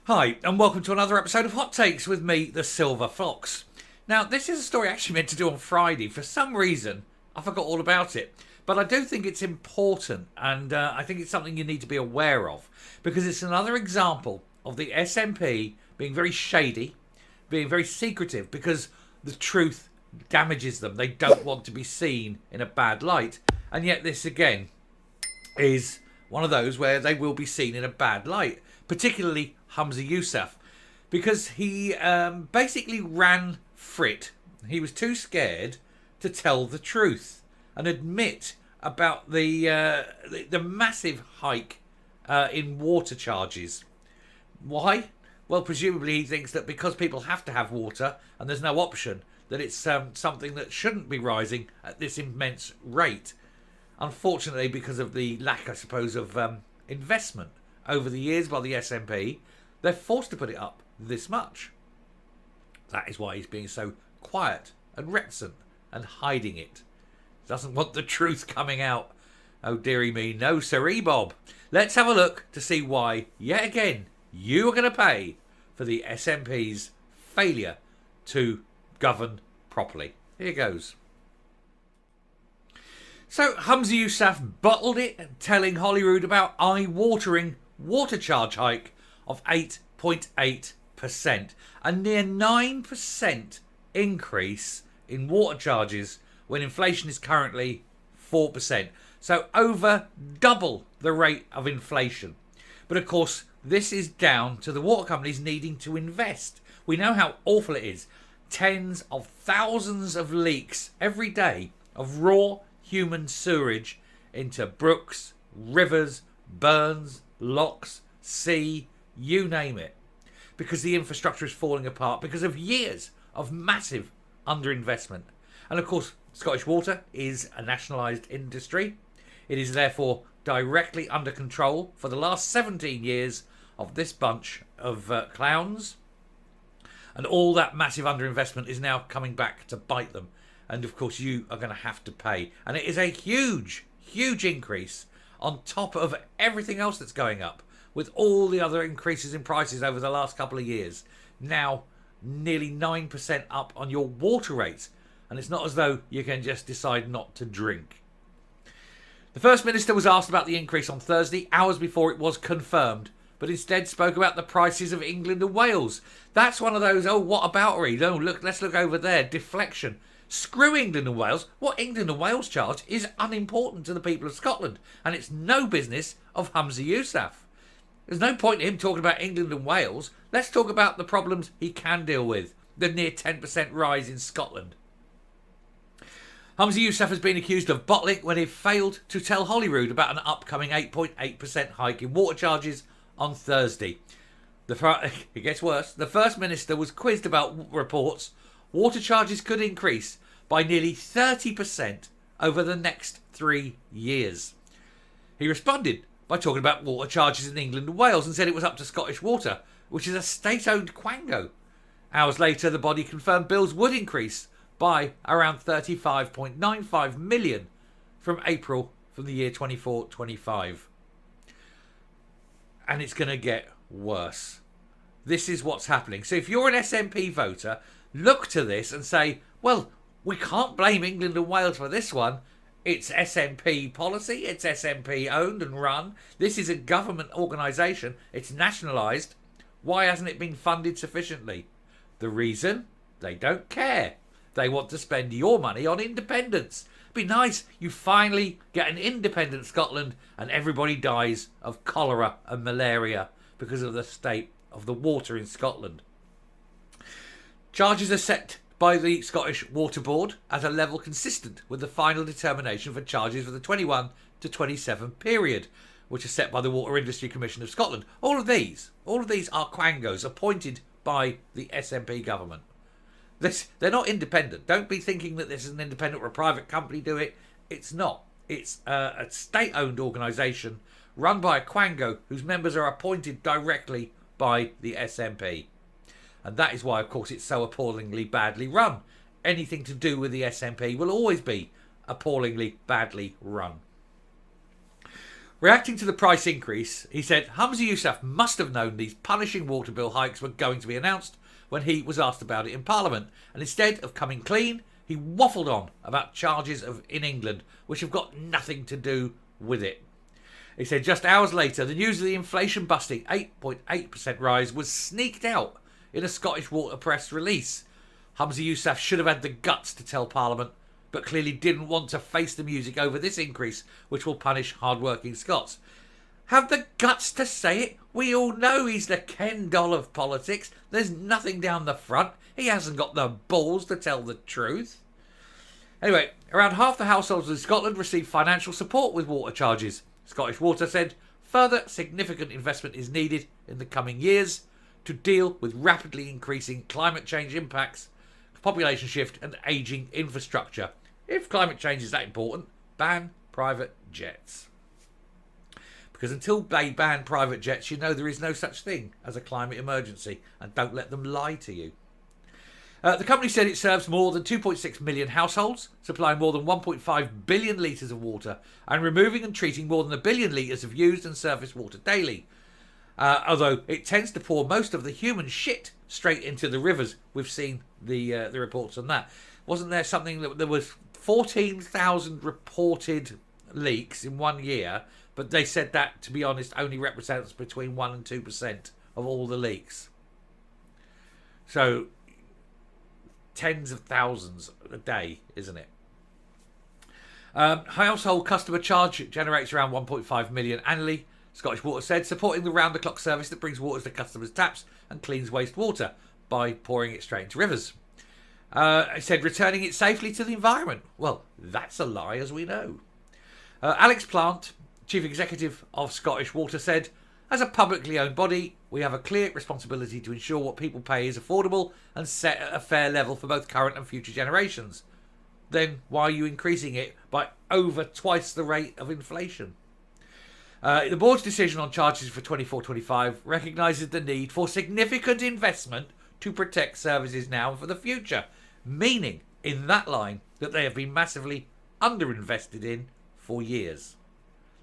Hi, and welcome to another episode of Hot Takes with me, the Silver Fox. Now, this is a story I actually meant to do on Friday. For some reason, I forgot all about it. But I do think it's important, and I think it's something you need to be aware of, because it's another example of the S&P being very shady, being very secretive, because the truth damages them. They don't want to be seen in a bad light. And yet this, again, is one of those where they will be seen in a bad light, particularly Humza Yousaf, because he basically ran frit. He was too scared to tell the truth and admit about the massive hike in water charges. Why? Well, presumably he thinks that because people have to have water and there's no option, that it's something that shouldn't be rising at this immense rate. Unfortunately, because of the lack, I suppose, of investment over the years by the S&P, they're forced to put it up this much. That is why he's being so quiet and reticent and hiding it. Doesn't want the truth coming out. Oh, dearie me, no siree, Bob. Let's have a look to see why, yet again, you are going to pay for the S&P's failure to govern properly. Here goes. So, Humza Yousaf bottled it, telling Holyrood about eye-watering water charge hike of 8.8%. A near 9% increase in water charges when inflation is currently 4%. So over double the rate of inflation. But of course, this is down to the water companies needing to invest. We know how awful it is. Tens of thousands of leaks every day of raw human sewerage into brooks, rivers, burns, locks, sea, you name it. Because the infrastructure is falling apart because of years of massive underinvestment. And of course, Scottish Water is a nationalised industry. It is therefore directly under control for the last 17 years of this bunch of clowns. And all that massive underinvestment is now coming back to bite them. And of course, you are going to have to pay. And it is a huge, huge increase on top of everything else that's going up, with all the other increases in prices over the last couple of years. Now, nearly 9% up on your water rates. And it's not as though you can just decide not to drink. The First Minister was asked about the increase on Thursday, hours before it was confirmed, but instead spoke about the prices of England and Wales. That's one of those, oh, what aboutery? Oh, look, let's look over there. Deflection. Screw England and Wales. What England and Wales charge is unimportant to the people of Scotland, and it's no business of Humza Yousaf. There's no point in him talking about England and Wales. Let's talk about the problems he can deal with. The near 10% rise in Scotland. Humza Yousaf has been accused of bottling when he failed to tell Holyrood about an upcoming 8.8% hike in water charges on Thursday. It gets worse. The First Minister was quizzed about reports water charges could increase by nearly 30% over the next 3 years. He responded by talking about water charges in England and Wales and said it was up to Scottish Water, which is a state-owned quango. Hours later, the body confirmed bills would increase by around 35.95 million from April from the year 24-25. And it's going to get worse. This is what's happening. So if you're an SNP voter, look to this and say, well, we can't blame England and Wales for this one. It's SNP policy. It's SNP owned and run. This is a government organisation. It's nationalised. Why hasn't it been funded sufficiently? The reason? They don't care. They want to spend your money on independence. It'd be nice you finally get an independent Scotland and everybody dies of cholera and malaria because of the state of the water in Scotland. Charges are set by the Scottish Water Board at a level consistent with the final determination for charges for the 21 to 27 period, which is set by the Water Industry Commission of Scotland. All of these are quangos appointed by the SNP government. They're not independent. Don't be thinking that this is an independent or a private company do it. It's not. It's a state-owned organisation run by a quango whose members are appointed directly by the SNP. And that is why, of course, it's so appallingly badly run. Anything to do with the SNP will always be appallingly badly run. Reacting to the price increase, he said Humza Yousaf must have known these punishing water bill hikes were going to be announced when he was asked about it in Parliament, and instead of coming clean, he waffled on about charges in England which have got nothing to do with it. He said just hours later, the news of the inflation-busting 8.8% rise was sneaked out in a Scottish Water press release. Humza Yousaf should have had the guts to tell Parliament, but clearly didn't want to face the music over this increase, which will punish hard-working Scots. Have the guts to say it? We all know he's the Ken doll of politics. There's nothing down the front. He hasn't got the balls to tell the truth. Anyway, around half the households in Scotland receive financial support with water charges. Scottish Water said further significant investment is needed in the coming years to deal with rapidly increasing climate change impacts, population shift and ageing infrastructure. If climate change is that important, ban private jets. Because until they ban private jets, you know there is no such thing as a climate emergency, and don't let them lie to you. The company said it serves more than 2.6 million households, supplying more than 1.5 billion litres of water and removing and treating more than 1 billion litres of used and surface water daily. Although it tends to pour most of the human shit straight into the rivers. We've seen the reports on that. Wasn't there something that there was 14,000 reported leaks in 1 year, but they said that, to be honest, only represents between 1 and 2% of all the leaks. So tens of thousands a day, isn't it? Household customer charge generates around 1.5 million annually, Scottish Water said, supporting the round-the-clock service that brings water to customers' taps and cleans wastewater by pouring it straight into rivers. It said returning it safely to the environment. Well, that's a lie, as we know. Alex Plant, Chief Executive of Scottish Water, said, as a publicly owned body, we have a clear responsibility to ensure what people pay is affordable and set at a fair level for both current and future generations. Then why are you increasing it by over twice the rate of inflation? The board's decision on charges for 24-25 recognises the need for significant investment to protect services now and for the future, meaning, in that line, that they have been massively underinvested in for years.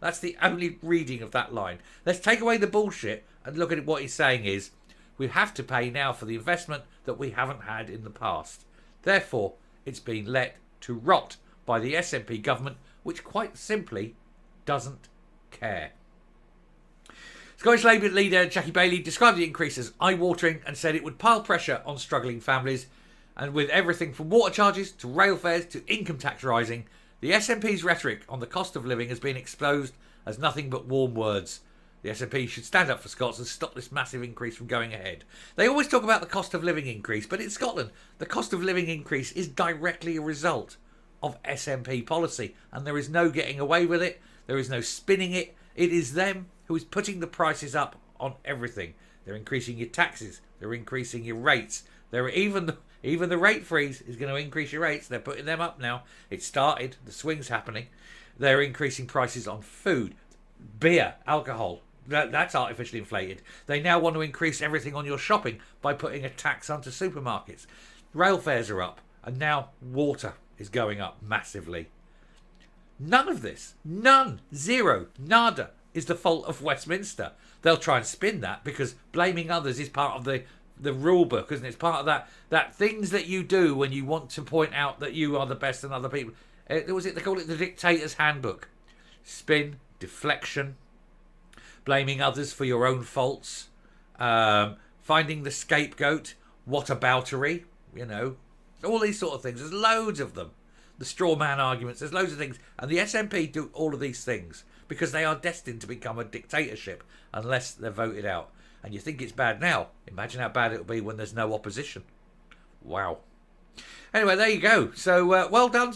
That's the only reading of that line. Let's take away the bullshit and look at what he's saying is, we have to pay now for the investment that we haven't had in the past. Therefore, it's been let to rot by the SNP government, which quite simply doesn't care. Scottish Labour leader Jackie Baillie described the increase as eye-watering and said it would pile pressure on struggling families, and with everything from water charges to rail fares to income tax rising, the SNP's rhetoric on the cost of living has been exposed as nothing but warm words. The SNP should stand up for Scots and stop this massive increase from going ahead. They always talk about the cost of living increase, but in Scotland, the cost of living increase is directly a result of SNP policy, and there is no getting away with it. There is no spinning it. It is them who is putting the prices up on everything. They're increasing your taxes. They're increasing your rates. They're even the rate freeze is going to increase your rates. They're putting them up now. It started. The swing's happening. They're increasing prices on food, beer, alcohol. That's artificially inflated. They now want to increase everything on your shopping by putting a tax onto supermarkets. Rail fares are up, and now water is going up massively. None of this, none, zero, nada, is the fault of Westminster. They'll try and spin that because blaming others is part of the rule book, isn't it? It's part of that things that you do when you want to point out that you are the best than other people. They call it the dictator's handbook. Spin, deflection, blaming others for your own faults, finding the scapegoat, whataboutery, all these sort of things. There's loads of them. The straw man arguments, there's loads of things. And the SNP do all of these things because they are destined to become a dictatorship unless they're voted out. And you think it's bad now. Imagine how bad it'll be when there's no opposition. Wow. Anyway, there you go. So well done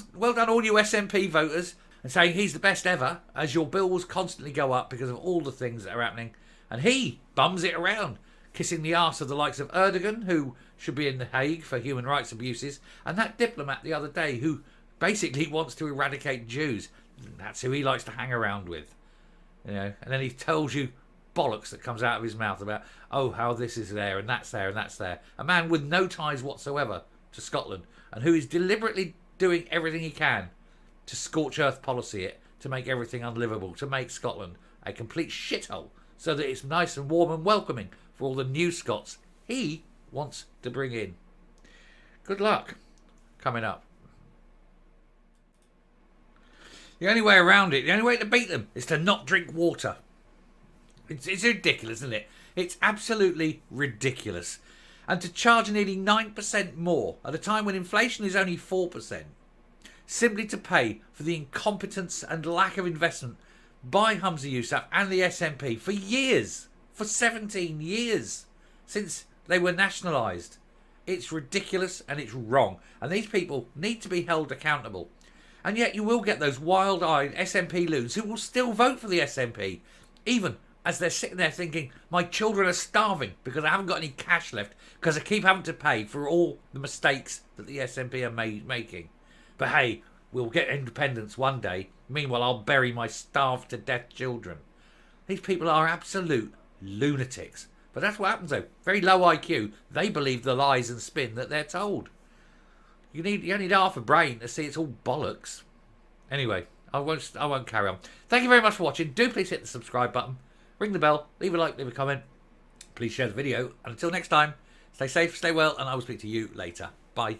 all you SNP voters, and saying he's the best ever as your bills constantly go up because of all the things that are happening. And he bums it around, kissing the arse of the likes of Erdogan, who should be in The Hague for human rights abuses, and that diplomat the other day who basically wants to eradicate Jews. That's who he likes to hang around with. And then he tells you bollocks that comes out of his mouth about, oh, how this is there and that's there and that's there. A man with no ties whatsoever to Scotland, and who is deliberately doing everything he can to scorch earth policy it, to make everything unlivable, to make Scotland a complete shithole so that it's nice and warm and welcoming for all the new Scots he wants to bring in. Good luck coming up. The only way around it, the only way to beat them is to not drink water. It's ridiculous, isn't it? It's absolutely ridiculous. And to charge nearly 9% more at a time when inflation is only 4%, simply to pay for the incompetence and lack of investment by Humza Yousaf and the SNP for years, for 17 years, since they were nationalised. It's ridiculous and it's wrong. And these people need to be held accountable. And yet you will get those wild-eyed SNP loons who will still vote for the SNP, even as they're sitting there thinking, my children are starving because I haven't got any cash left because I keep having to pay for all the mistakes that the SNP are making. But hey, we'll get independence one day. Meanwhile, I'll bury my starved-to-death children. These people are absolute lunatics. But that's what happens, though. Very low IQ. They believe the lies and spin that they're told. You only need half a brain to see it's all bollocks. Anyway, I won't carry on. Thank you very much for watching. Do please hit the subscribe button. Ring the bell. Leave a like, leave a comment. Please share the video. And until next time, stay safe, stay well, and I will speak to you later. Bye.